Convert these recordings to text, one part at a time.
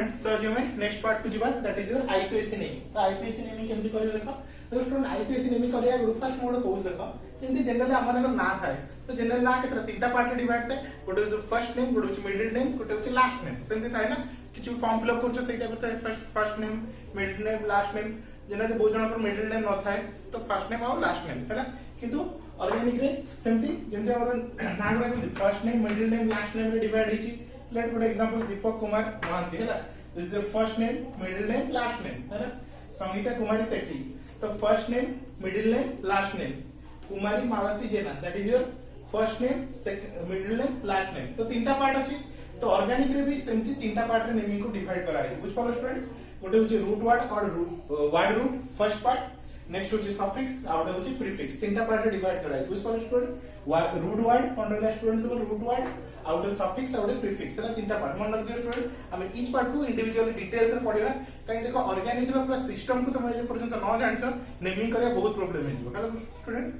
Student तो जो मैं नेक्स्ट पार्ट को जीवा that is your IPSC naming तो आईपीएससी नेमिंग केमती करियो देखो तो स्टूडेंट आईपीएससी नेमिंग करिया ग्रुप फर्स्ट मोड कोर्स देखो जेंति जनरली हमन ना थाए तो जनरल ना केतरा तीनटा पार्ट रे डिवाइड थाए गोटे इज फर्स्ट नेम गोटे इज मिडिल नेम गोटे इज लास्ट नेम सेंति थाए ना किछु फॉर्म फिल अप करछो सेटा बताए first name middle name last name generally बहुत जन पर मिडिल नेम न थाए तो फर्स्ट नेम और लास्ट नेम हैला किंतु ऑर्गेनिक रे सेंति जेंति हमर ना गुडा first name middle name last name रे डिवाइड हेची let good example Deepak Kumar Mohanty हैला this is your first name middle name last name हैला संगीता कुमारी सेठी तो first name middle name last name Kumari Malati Jena that is your first name middle name last name तो तीनटा part अछि तो organic रे भी सेमती तीनटा पार्ट रे नेमिंग को डिवाइड करा है बुझ पालो स्टूडेंट गोटे होची रूट वर्ड और word root first part next होची सफिक्स आ गोटे होची प्रीफिक्स तीनटा पार्ट रे डिवाइड करा है बुझ पालो स्टूडेंट रूट वर्ड कोन रहला स्टूडेंट तो रूट वर्ड आ गोटे सफिक्स आ गोटे प्रीफिक्स एला तीनटा पार्ट मन रख दियो स्टूडेंट हम ईच पार्ट को इंडिविजुअली डिटेल्स रे पढिबा काई देखो ऑर्गेनिक रो पूरा सिस्टम को तुम जे पर्यंत न जानछो नेमिंग करिया बहुत प्रॉब्लम हे जिवो कालो स्टूडेंट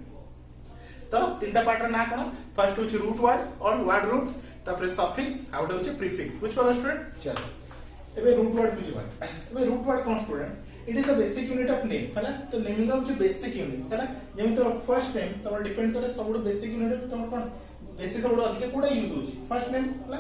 तो तीनटा पार्ट रा ना कोन फर्स्ट होची रूट वर्ड और वर्ड रूट तापर सफिक्स आ गोटे होची प्रीफिक्स बुझ पालो स्टूडेंट चलो एबे रूट वर्ड बुझ बा एबे रूट वर्ड कोन student it is the basic unit of name हैला तो नेमिंग रो होची बेसिक यूनिट हैला जेमि तोर फर्स्ट नेम तो डिपेंड करे सबडो बेसिक यूनिट तो कोन बेसिक सबडो अधिक कोडा यूज होची फर्स्ट नेम हैला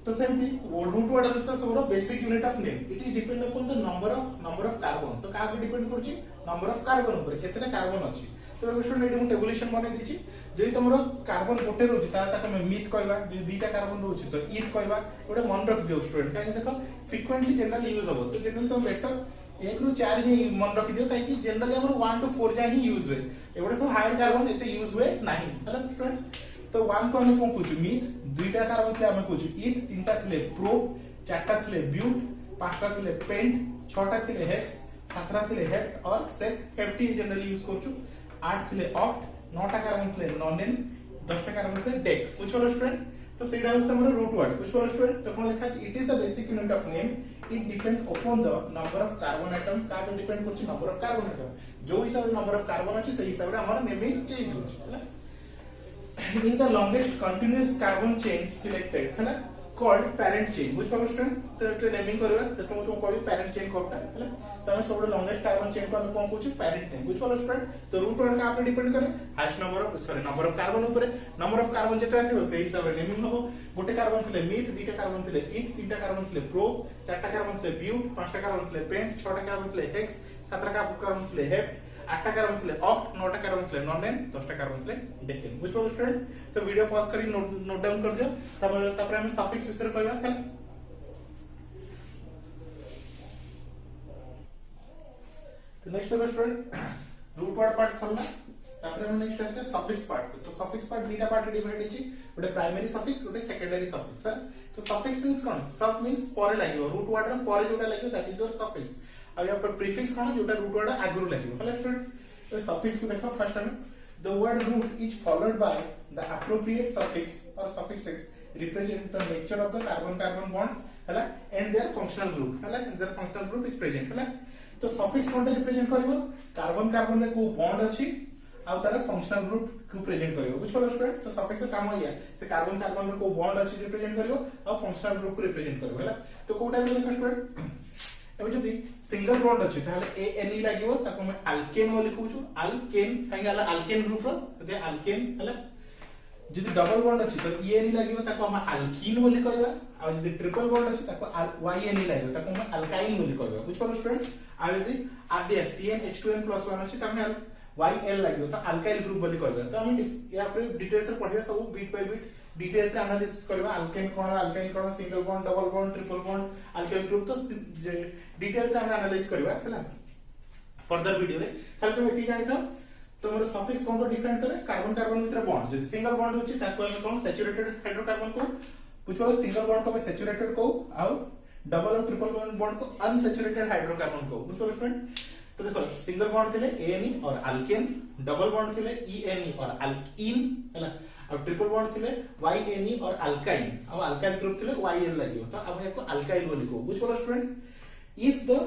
तो सेमती रूट वर्ड इज द सबडो basic unit of name it is depend upon the number of carbon तो का डिपेंड करची नंबर ऑफ कार्बन ऊपर केतेटा कार्बन अछि तो स्टूडेंट एडी मु टेबुलेशन बनै दिछि जई तमरो कार्बन गोटे रोची ता तमे मिथ कहबा जे दुईटा कार्बन रोची तो ईथ कहबा ओडे मन रख दियो स्टूडेंट काहे देखो फ्रीक्वेंटली जनरली यूज हो तो जनरली तो बेटर 1 रु 4 ही मन रख दियो काहे कि जनरली हमर 1 टू 4 जाय ही यूज हुए एबडे सब हायर कार्बन एते यूज हुए नाही हला स्टूडेंट तो 1 को हम कोन कहू मिथ दुईटा कार्बन थे हम कहू ईथ तीनटा थले प्रो चारटा थले ब्यूट पांचटा थले पेंट छटा थले हेक्स सातटा थले हेप्ट और सेट हेप्टी जनरली यूज करछु 8 थले ऑक्ट 9टा कार्बन थले नॉनेन 10टा कार्बन थले डेक बुझ पालो स्टूडेंट तो सेटा होस हमर रूट वर्ड बुझ पालो स्टूडेंट तो कोन लिखा अछि it is the basic unit of name it depend upon the number of carbon atom का पे डिपेंड करछि नंबर ऑफ कार्बन एटम जो हिसाब नंबर ऑफ कार्बन अछि सही हिसाब रे हमर नेमिंग चेंज होछि हैला in the longest continuous carbon chain selected हैला called parent chain बुझ पालो स्टूडेंट तो नेमिंग करबा तो तुम कहबी parent chain कोटा हैला तमे सब लॉन्गेस्ट कार्बन चेन को हम कोन कहू पैरेंट नेम बुझ पालो स्टूडेंट तो रूट वर्ड का पे डिपेंड करे हाईएस्ट नंबर ऑफ कार्बन ऊपर नंबर ऑफ कार्बन जेटा थियो सेही हिसाब रे नेमिंग हो गोटे कार्बन थले मिथ दुईटा कार्बन थले ईथ तीनटा कार्बन थले प्रो चारटा कार्बन थले ब्यूट पांचटा कार्बन थले पेंट छटा कार्बन थले हेक्स सातटा कार्बन थले हेप्ट आठटा कार्बन थले ऑक्ट नौटा कार्बन थले नॉनेन 10टा कार्बन थले डेकेन बुझ पालो स्टूडेंट तो वीडियो पॉज करी नोट डाउन कर दियो तापर हम सफिक्स विषय कहबा खाली तो next student root word part सल्ला तापर हम नेक्स्ट আছে सफिक्स पार्ट तो सफिक्स पार्ट दुईटा पार्ट डिवाइड हेची गोटे प्राइमरी सफिक्स गोटे सेकेंडरी सफिक्स सर तो सफिक्स मींस कोन सब मींस परे लागियो रूट वर्ड रो परे जोटा लागियो दैट इज योर सफिक्स अब यहाँ पर प्रीफिक्स कोन जोटा रूट वर्ड आगुरु लागियो हेलो स्टूडेंट तो सफिक्स को देखो फर्स्ट हम the word root is followed by the appropriate suffix और suffixes represent the nature of the carbon carbon bond हैला एंड देयर फंक्शनल ग्रुप हैला their functional group is present हैला तो suffix कोन रिप्रेजेंट करबो कार्बन कार्बन रे को bond अछि आ तार फंक्शनल ग्रुप को प्रेजेंट करबो बुझ पालो स्टूडेंट तो सफिक्स काम होया से कार्बन कार्बन रे को बॉन्ड अछि रिप्रेजेंट करबो आ फंक्शनल ग्रुप को रिप्रेजेंट करबो हैला तो कोटा में देखो स्टूडेंट एबे जदी सिंगल बॉन्ड अछि ताले ए एन ई लागिवो ताको हम अल्केन बोली कहूछु अल्केन काहे आला अल्केन ग्रुप रो ते अल्केन हैला जदी डबल बॉन्ड अछि तो ई एन ई लागिवो ताको हम अल्कीन बोली कहबा आ जदी ट्रिपल बॉन्ड अछि ताको वाई एन ई लागिवो ताको हम अल्काइन बोली कहबा बुझ पालो स्टूडेंट आ जदी आरडीएस CnH2n+1 अछि तामे YL लागिवो तो अल्काइल ग्रुप बोली कहबा तो हम या पर डिटेल्स रे पढिया सब बीट बाय बीट डिटेल्स रे एनालिसिस करबा अल्केन कोन अल्काइन कोन single bond double bond triple bond alkyl group तो डिटेल्स रे हम एनालाइज करबा हैला फर्दर वीडियो रे खाली तुम एती जानि तो तमरो सफिक्स कोन को डिफाइन करे कार्बन कार्बन भीतर बॉन्ड जदी सिंगल बॉन्ड होची ताको हम कोन सैचुरेटेड हाइड्रोकार्बन को पुछो सिंगल बॉन्ड को सैचुरेटेड को आ डबल और ट्रिपल बॉन्ड को अनसैचुरेटेड हाइड्रोकार्बन को बुझो स्टूडेंट तो देखो सिंगल बॉन्ड थिले एएनई और अल्केन डबल बॉन्ड थिले ईएनई और अल्कीन हैला और ट्रिपल बॉन्ड थिले वाईएनई और अल्काइन और अल्काइल ग्रुप थिले वाईएल लागियो तो अब याको अल्काइल बोली को बुझ पालो student if the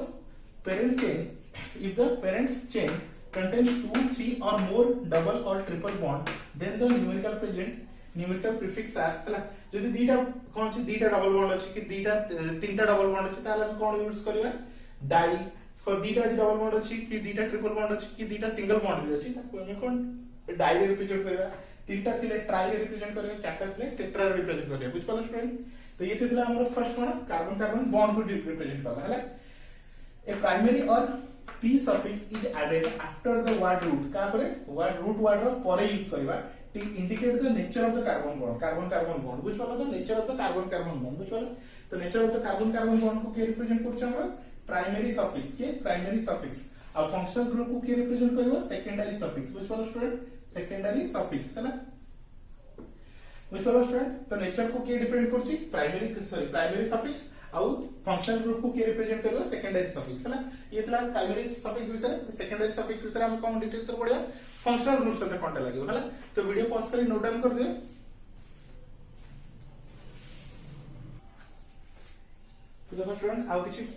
parent chain contains 2, 3 or more double or triple bond then the numerical present numerical prefix आर हला जदी दीटा कोन अछि दीटा डबल बॉन्ड अछि कि दीटा तीनटा डबल बॉन्ड अछि ताले हम कोन यूज करबा डाई फॉर दीटा डबल बॉन्ड अछि कि दीटा ट्रिपल बॉन्ड अछि कि दीटा सिंगल बॉन्ड भी अछि ताको हम कोन डाई रे रिप्रेजेंट करबा तीनटा थिले ट्राई रे रिप्रेजेंट करबा चारटा थिले टेट्रा रे रिप्रेजेंट करबा बुझ पालो स्टूडेंट तो ये थिला हमर फर्स्ट कोन कार्बन कार्बन बॉन्ड को रिप्रेजेंट करबा हला ए प्राइमरी और p suffix is added after the word root का परे root word रो परे यूज करबा to indicate the nature of the carbon bond carbon bond which follow the nature of the carbon bond which follow तो nature of the carbon bond को के represent करछ हमरा primary suffix के primary suffix और functional group को के represent करबो secondary suffix which follow student secondary suffix है ना which follow स्टूडेंट तो नेचर को के डिपेंड करछि प्राइमरी सफिक्स आउ फंक्शनल ग्रुप को के रिप्रेजेंट करबो सेकेंडरी सफिक्स है ना ये थला प्राइमरी सफिक्स विषय सेकेंडरी सफिक्स विषय हम कोन डिटेल्स से पढिया फंक्शनल ग्रुप से कोनटा लागो हला तो वीडियो पॉज करी नोट डाउन कर दियो तो देखो स्टूडेंट आउ किछि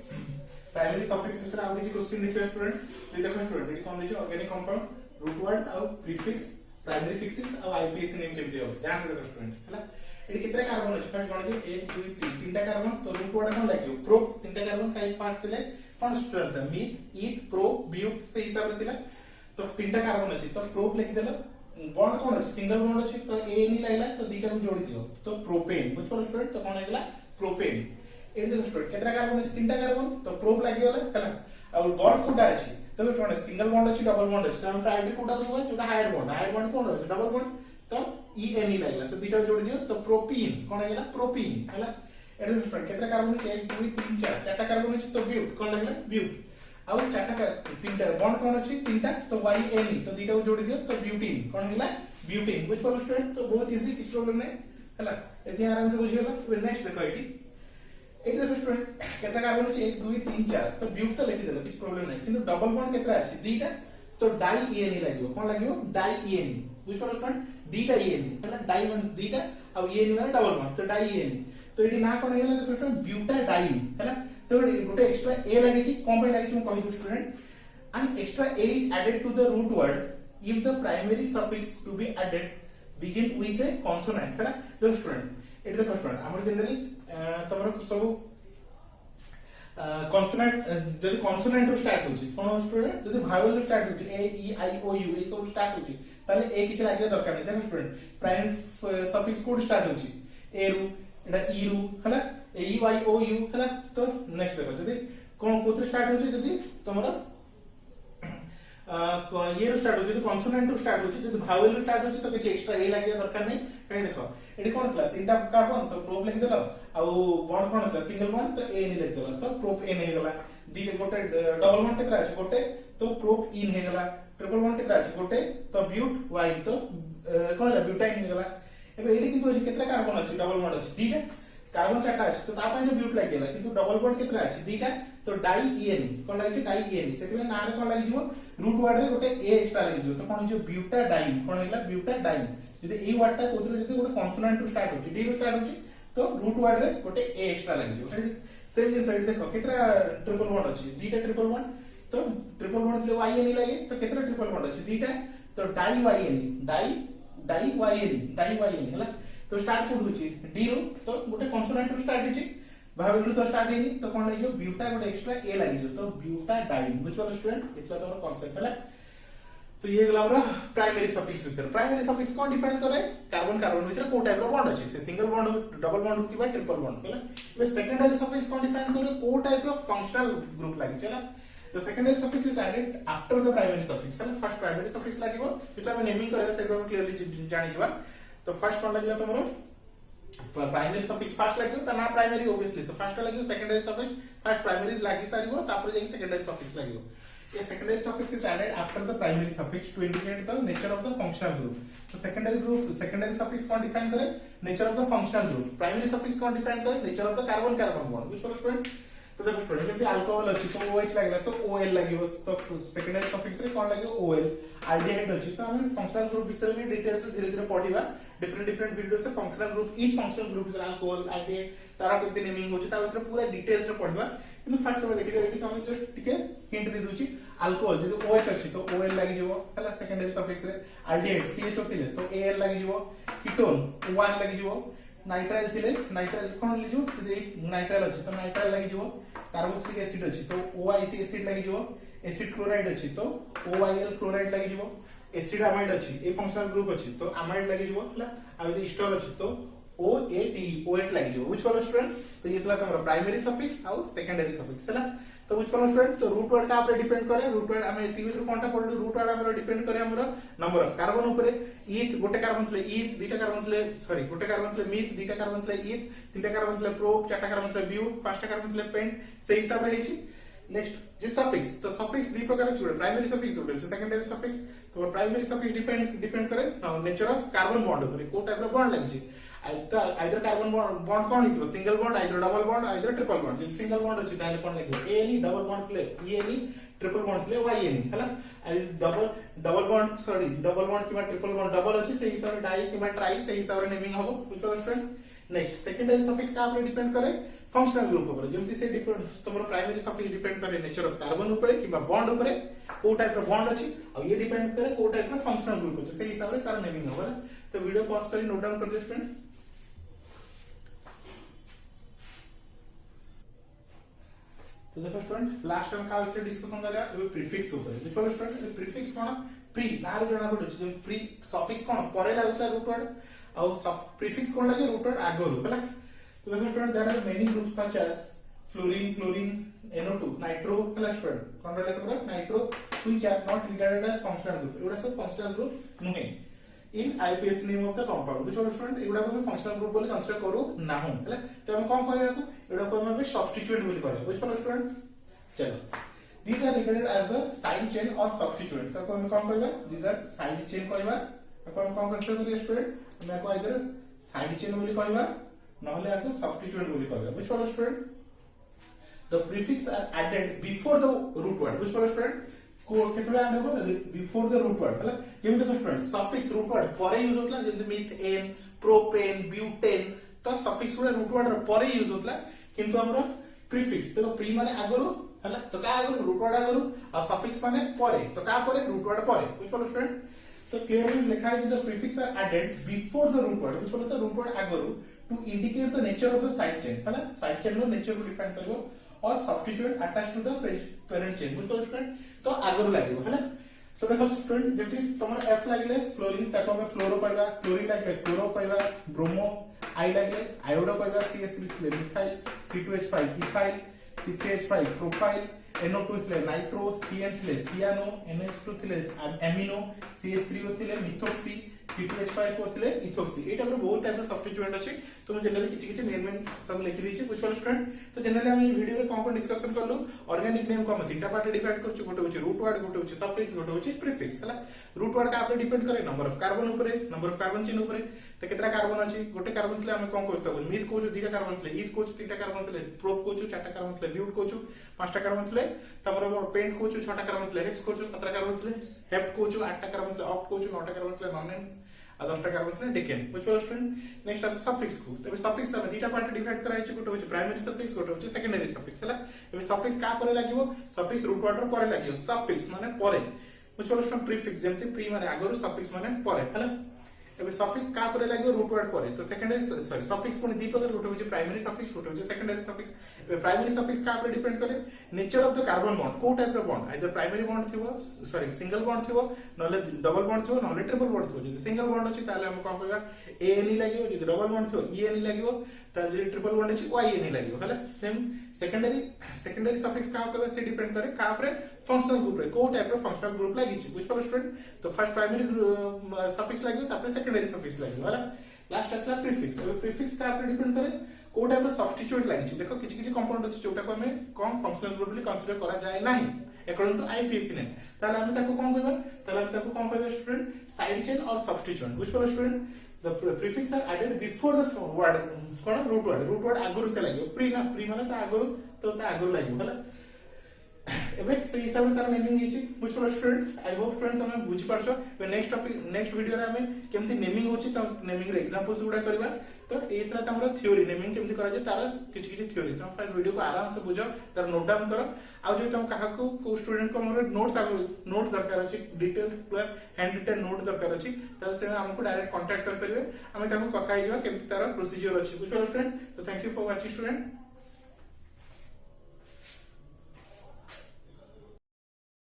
प्राइमरी सफिक्स विषय आउ किछि क्वेश्चन देखियो स्टूडेंट ये देखो स्टूडेंट ये कोन देखियो ऑर्गेनिक कंपाउंड रूट वर्ड आउ प्रीफिक्स प्राइमरी फिक्सेस आउ आईपीएस नेम केमति हो ध्यान से देखो स्टूडेंट हला एडी कितने कार्बन अछि फर्स्ट गण जे 1 2 3 तीनटा कार्बन तो रूट वर्ड कोन लागियो प्रो तीनटा कार्बन काई पार्ट थिले कोन स्ट्रक्चर था मीथ ईथ प्रो ब्यूट से हिसाब रे थिला तो तीनटा कार्बन अछि तो प्रोप लिख देलो बॉन्ड कोन अछि सिंगल बॉन्ड अछि तो ए नी लागला तो दीटा को जोड़ी दियो तो प्रोपेन बुझ पड़ो स्टूडेंट तो कोन लागला प्रोपेन एडी देखो स्टूडेंट कितना कार्बन अछि तीनटा कार्बन तो प्रोप लागि होला हला और बॉन्ड कोडा अछि तो कोन सिंगल बॉन्ड अछि डबल बॉन्ड अछि तो हम प्रायोरिटी कोडा दुवा जोटा हायर बॉन्ड कोन अछि डबल बॉन्ड तो EN लागला तो दीटा जोड़ दियो तो प्रोपीन कोन लागला प्रोपीन हला एटा स्टूडेंट केतना कार्बन 1 2 3 4 चारटा कार्बन अछि तो ब्यूट कोन लागला ब्यूट आउ चारटा तीनटा बॉन्ड कोन अछि तीनटा तो YN तो दीटा जोड़ दियो तो ब्यूटीन कोन लागला ब्यूटीन बुझ पड़ो स्टूडेंट तो बहुत इजी किछ प्रॉब्लम नै हला एजे आराम से बुझियला फिर नेक्स्ट देखो एटी देखो स्टूडेंट केतना कार्बन अछि 1 2 3 4 तो ब्यूट तो लिखि देलो किछ प्रॉब्लम नै किंतु डबल बॉन्ड केतना अछि दीटा तो डाई EN लागियो कोन लागियो डाई EN बुझ पड़ो स्टूडेंट दीटा EN हला डाई मींस दीटा अब EN माने डबल बॉन्ड तो डाई EN तो एटी ना कोन हेला देखो स्टूडेंट ब्यूटाडाइन हला तो गोटे एक्स्ट्रा ए लागि छि कोन पे लागि छि हम कहि दउ student an extra E is added to the root word if the primary suffix to be added begin with a consonant हला देखो स्टूडेंट एटी देखो स्टूडेंट हमर जनरली तमरो सब कॉन्सोनेंट जदी कॉन्सोनेंट रो स्टार्ट होछि कोन स्टूडेंट जदी भावेल रो स्टार्ट होछि ए ई आई ओ यू ए सब स्टार्ट होछि ताले ए किछ लागियो दरकार नै देखो स्टूडेंट प्राइमरी सफिक्स कोड स्टार्ट होछि ए रु एटा ई रु हला ए ई वाई ओ यू हला तो नेक्स्ट देखो जदी कोन कोथरे स्टार्ट होछि जदी तमरो ये रो स्टार्ट होछि जदी कॉन्सोनेंट रो स्टार्ट होछि जदी भावेल रो स्टार्ट होछि तो किछ एक्स्ट्रा ए लागियो दरकार नै कहि देखो एडी कोन थला तीनटा कार्बन तो प्रोप लिखि देलो आउ बॉन्ड कोन थला सिंगल बॉन्ड तो ए नि लिखि देलो तो प्रोप एन हे गला दी गोटे डबल बॉन्ड केतरा अछि गोटे तो प्रोप इन हे गला ट्रिपल बॉन्ड केतरा अछि गोटे तो ब्यूट वाई तो कोन ला ब्यूटाइन हे गला एबे एडी किंतु अछि केतरा कार्बन अछि डबल बॉन्ड अछि दीटा कार्बन चारटा अछि तो ता पय ब्यूट लागि गेला किंतु डबल बॉन्ड केतरा अछि दीटा तो डाई EN कोन लागि डाई EN सेति में नारे कोन लागि जिवो रूट वर्ड रे गोटे ए एक्स्ट्रा लागि जिवो तो कोन जो ब्यूटाडाइन कोन लागला ब्यूटाडाइन जदी ए वर्ड टा कोथरे जदी गोटे कॉन्सोनेंट टू स्टार्ट होछि डी रो स्टार्ट होछि तो रूट वर्ड रे गोटे ए एक्स्ट्रा लागि जिवो सेम जे साइड देखो केतरा ट्रिपल बॉन्ड अछि दीटा ट्रिपल बॉन्ड तो ट्रिपल बॉन्ड ले YN लागे तो केतरा ट्रिपल बॉन्ड अछि दीटा तो डाई YN हला तो स्टार्ट फुड होछि डी रो तो गोटे कॉन्सोनेंट रो स्टार्ट होछि भावेल तो स्टार्ट हेनी तो कोन लागियो ब्यूटा गोटे एक्स्ट्रा ए लागियो तो ब्यूटाडाइन बुझ पालो स्टूडेंट इतला तोर कांसेप्ट हला तो ये गला हमरा प्राइमरी सफिक्स विषय प्राइमरी सफिक्स कोन डिफाइन करे कार्बन कार्बन भीतर को टाइप रो बॉन्ड अछि से सिंगल बॉन्ड डबल बॉन्ड कि बा ट्रिपल बॉन्ड हला बे सेकेंडरी सफिक्स कोन डिफाइन करे को टाइप रो फंक्शनल ग्रुप लागि चला the secondary suffix is added after the primary suffix है फर्स्ट प्राइमरी सफिक्स लागिवो जेटा हम नेमिंग करे सेटा हम क्लियरली जानि जबा तो फर्स्ट कोन लागिला तमरो प्राइमरी सफिक्स फर्स्ट लागियो त ना प्राइमरी ऑब्वियसली सो फर्स्ट लागियो सेकेंडरी सफिक्स फर्स्ट प्राइमरी लागि सारिवो तापर जे सेकेंडरी सफिक्स लागियो ये secondary suffix is added after the primary suffix to indicate the nature of the functional group so secondary suffix कौन define करे nature of the functional group primary suffix कौन define करे nature of the carbon carbon bond which follow student तो देखो student जब alcohol अछि तो OH लागला तो OL लागियो तो सेकेंडरी सफिक्स रे कोन लागियो OL आल्डिहाइड अछि तो हम फंक्शनल ग्रुप विषय में डिटेल्स धीरे धीरे पढिबा डिफरेंट वीडियो से functional group each functional group is alcohol aldehyde तारा केते नेमिंग होछि ता विषय पूरा डिटेल्स रे पढिबा किंतु फर्स्ट में देखि एठी हम जस्ट टिके हिंट दे दोछि अल्कोहल जदि OH अछि तो OL लागि जेबो हला सेकेंडरी सफिक्स रे आल्डिहाइड CH होतिले तो AL लागि जेबो कीटोन O1 लागि जिवो नाइट्राइल थिले नाइट्राइल कोन लिजो जे नाइट्राइल अछि तो नाइट्राइल लागि जिवो कार्बोक्सिलिक एसिड अछि तो OIC एसिड लागि जिवो एसिड क्लोराइड अछि तो OIL क्लोराइड लागि जिवो एसिड अमाइड अछि ए फंक्शनल ग्रुप अछि तो अमाइड लागि जिवो हला आ जे स्टर अछि तो OAT लागि जिवो व्हिच कॉल स्टूडेंट तो ये तला हमर प्राइमरी सफिक्स और सेकेंडरी सफिक्स हला तो व्हिच कॉल स्टूडेंट तो रूट वर्ड का ऊपर डिपेंड करे रूट वर्ड हम एति भीतर कोनटा पढलु रूट वर्ड हमर डिपेंड करे हमर नंबर ऑफ कार्बन ऊपर ईथ गोटे कार्बन थले ईथ दुटा कार्बन थले सॉरी गोटे कार्बन थले मीथ दुटा कार्बन थले ईथ तीनटा कार्बन थले प्रोप चारटा कार्बन थले ब्यूट पांचटा कार्बन थले पेंट से हिसाब रे हेछि नेक्स्ट जे सफिक्स तो सफिक्स दुई प्रकार छै प्राइमरी सफिक्स और सेकेंडरी सफिक्स तो प्राइमरी सफिक्स डिपेंड करे नेचर ऑफ कार्बन बॉन्ड ऊपर को टाइप रो बॉन्ड लागि छै either carbon bond कोन हितरो single bond either double bond either triple bond जे सिंगल बॉन्ड अछि ताले कोन लागि ANE डबल बॉन्ड ले ENE ट्रिपल बॉन्ड ले YNE हला double bond sorry double bond किबा ट्रिपल बॉन्ड डबल अछि से हिसाब रे डाई किबा ट्राई से हिसाब रे नेमिंग हबो because friend next secondary suffix का ऊपर डिपेंड करे फंक्शनल ग्रुप ऊपर जेमति से डिपेंड तमरो प्राइमरी सफिक्स डिपेंड करे नेचर ऑफ कार्बन ऊपर किबा बॉन्ड ऊपर को टाइप रो बॉन्ड अछि और ये डिपेंड करे को टाइप रो फंक्शनल ग्रुप अछि से हिसाब रे तार नेमिंग हबो तो वीडियो पॉज करी नोट डाउन कर दे फ्रेंड तो देखो स्टूडेंट लास्ट टाइम काल से डिस्कशन करिया ए प्रीफिक्स ऊपर देखो स्टूडेंट ए प्रीफिक्स कोन प्री नार जणा पडो जे प्री सफिक्स कोन परे लागुतला रूट वर्ड और प्रीफिक्स कोन लागे रूट वर्ड आगोरु हला तो देखो student there are many groups such as fluorine chlorine NO2 nitro हला स्टूडेंट कोन रहले तमरा nitro which are not regarded as functional group एगुडा सब फंक्शनल ग्रुप नुहे in IPS name of the compound देखो स्टूडेंट एगुडा को फंक्शनल ग्रुप बोली कंसीडर करू नाहु हला तो हम कोन कहया को एडा को हम सब्स्टिट्यूएंट बोली कहया बुझ पलो स्टूडेंट चलो these are regarded as the side chain or substituent तो हम कोन कहबा these are side chain कहबा तो हम कोन कंसीडर करिए स्टूडेंट हम को आइदर साइड चेन बोली कहबा नहले आको सब्स्टिट्यूएंट बोली कहबा बुझ पलो student the prefix are added before the root word बुझ पलो स्टूडेंट को केतला ऐड हो before the root word हला जेम देखो स्टूडेंट सफिक्स रूट वर्ड परे यूज होतला जेम मीथेन प्रोपेन ब्यूटेन तो सफिक्स रूट वर्ड परे यूज होतला किंतु हमरो प्रीफिक्स देखो प्री माने आगरो हला तो का आगरो रूट वर्ड आगरो और सफिक्स माने परे तो का परे रूट वर्ड परे बुझ पलो स्टूडेंट तो क्लियरली लिखा है the prefix are added before the root word बुझ पलो तो रूट वर्ड आगरो to indicate the nature of the side chain हला साइड चेन रो नेचर को डिफाइन करबो और substituent attach to the parent chain बुझ पलो स्टूडेंट तो आगरो लागो हला तो देखो स्टूडेंट जति तमर F लागले फ्लोरीन ताको हम फ्लोरो कहबा क्लोरीन लागले क्लोरो कहबा ब्रोमो आई लागले आयोडो कहबा CS3 ले methyl C2H5 ethyl C3H5 propyl NO2 थिले नाइट्रो CN थिले सियानो NH2 थिले एमिनो CS3 थिले मिथोक्सी C2H5 को थिले इथोक्सी एटा पर बहुत टाइप ऑफ सब्स्टिट्यूएंट अछि तो मैं जनरली किछि नेम सब लिखि दै छी बुझ पलो स्टूडेंट तो जनरली हम वीडियो रे कोन डिस्कशन करलु ऑर्गेनिक नेम को हम तीनटा पार्ट डिवाइड करछु गोटे होछि रूट वर्ड गोटे होछि सफिक्स गोटे होछि प्रीफिक्स हला रूट वर्ड का आपने डिपेंड करे नंबर ऑफ कार्बन ऊपर नंबर ऑफ कार्बन चेन ऊपर तो केतरा कार्बन अछि गोटे कार्बन थले हम कोन कहतो मीथ कोछु दुटा कार्बन थले ईथ कोछु तीनटा कार्बन थले प्रोप कोछु चारटा कार्बन थले ब्यूट कोछु पांचटा कार्बन थले तमरो पेंट कोछु छटा कार्बन थले हेक्स कोछु 17 कार्बन थले हेप्ट कोछु 8टा कार्बन थले ऑक्ट कोछु 9टा कार्बन थले नॉन आ 10टा कार्बन थले डेकेन बुझ पलो स्टूडेंट नेक्स्ट आसे सफिक्स को तबे सफिक्स हम दुटा पार्ट डिवाइड कराइ छै गोटे होछि प्राइमरी सफिक्स गोटे होछि सेकेंडरी सफिक्स हला एबे सफिक्स का परे लागिवो सफिक्स रूट वर्ड रो परे लागिवो सफिक्स माने परे बुझ पलो स्टूडेंट प्रीफिक्स जेमति प्री माने आगरो सफिक्स माने परे हला एबे सफिक्स का परे लागिवो रूट वर्ड परे तो सेकेंडरी सॉरी सफिक्स कोन दी प्रकार गोटे होछि प्राइमरी सफिक्स गोटे होछि सेकेंडरी सफिक्स एबे प्राइमरी सफिक्स का परे डिपेंड करे nature of the carbon bond को टाइप रो बॉन्ड आइदर प्राइमरी बॉन्ड थिवो सॉरी सिंगल बॉन्ड थिवो नले डबल बॉन्ड थिवो नले ट्रिपल बॉन्ड थिवो जदि सिंगल बॉन्ड अछि ताले हम कोन कहबा ANE लागिवो जदि डबल बॉन्ड थिवो ENE लागिवो ता जदि ट्रिपल बॉन्ड अछि YNE लागिवो हला सेम सेकेंडरी सफिक्स का कहबा से डिपेंड करे का परे फंक्शनल ग्रुप रे को टाइप रो फंक्शनल ग्रुप लागि छी बुझ पलो स्टूडेंट तो फर्स्ट प्राइमरी सफिक्स लागिवो तापर सेकेंडरी सफिक्स लागिवो हला लास्ट असला प्रीफिक्स एबे प्रीफिक्स का परे डिपेंड करे को टाइप रो सब्स्टिट्यूएंट लागि छी देखो किछि कंपाउंड अछि जोटा को हमें कम फंक्शनल ग्रुप ले कंसीडर करा जाय नाही अकॉर्डिंग टू IPS नेम ताले हम ताको कोन कहबा ताले हम ताको कोन कहबा स्टूडेंट साइड चेन और सब्स्टिट्यूएंट बुझ पलो student the prefix are added before the word कोन रूट वर्ड आगुरु से लागियो प्री माने ता आगुरु तो ता आगुरु लागियो हला एबे से हिसाब से तार नेमिंग हिची बुझ पर स्टूडेंट आई होप स्टूडेंट तमे बुझ पारछो नेक्स्ट टॉपिक नेक्स्ट वीडियो रे हमें केमती नेमिंग होची त नेमिंग रे एग्जांपल्स गुडा करबा तो एथरा तमरो थ्योरी नेमिंग केमती करा जे तार किछि किछि थ्योरी तम फाइल वीडियो को आराम से बुझो तार नोट डाउन करो आ जो तम काहा को स्टूडेंट को हमर नोट्स नोट दरकार अछि डिटेल पूरा हैंड रिटन नोट दरकार अछि त से हमको डायरेक्ट कांटेक्ट कर परिबे हमें ताको कथा हिजो केमती तार प्रोसीजर अछि बुझो स्टूडेंट तो thank you for watching student.